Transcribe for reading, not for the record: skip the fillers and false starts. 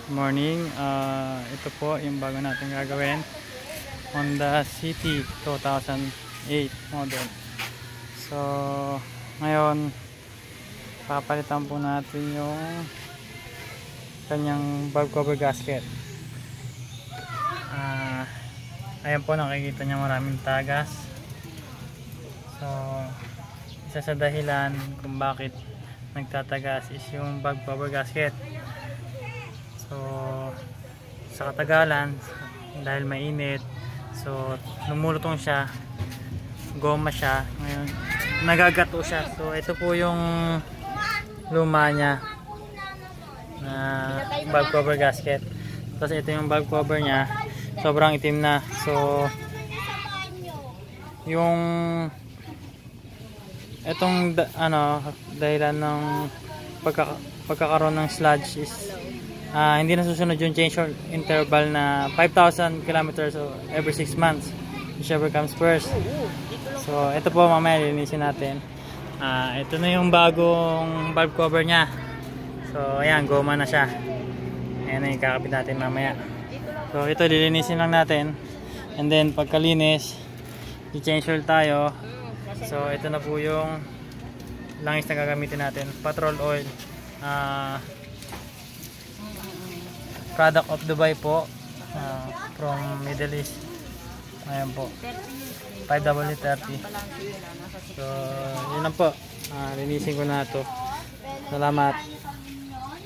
Morning. Ito po yung bago natin gagawin. Honda City 2008 model. So, ngayon papalitan po natin yung kanyang valve cover gasket. Ayan po, nakikita niya maraming tagas. So, isa sa dahilan kung bakit nagtatagas is yung valve cover gasket. So, sa katagalan, dahil mainit, so lumulutong siya, goma siya, ngayon nagagato siya. So ito po yung luma niya na valve cover gasket. Tapos ito yung valve cover niya, sobrang itim na. So yung itong dahilan ng pagkakaroon ng sludge is hindi na susunod yung change interval na 5,000 kilometers so every 6 months, whichever comes first. So ito po, mamaya linisin natin. Ito na yung bagong valve cover nya. So ayan, goma na siya. Ayan na yung kakapit natin mamaya. So ito, lilinisin lang natin, and then pagkalinis i-change oil tayo. So ito na po yung langis na gagamitin natin, patrol oil, product of Dubai po, from Middle East. Ayan po, 5W30. So yun lang po, linisin ko na ito. Salamat.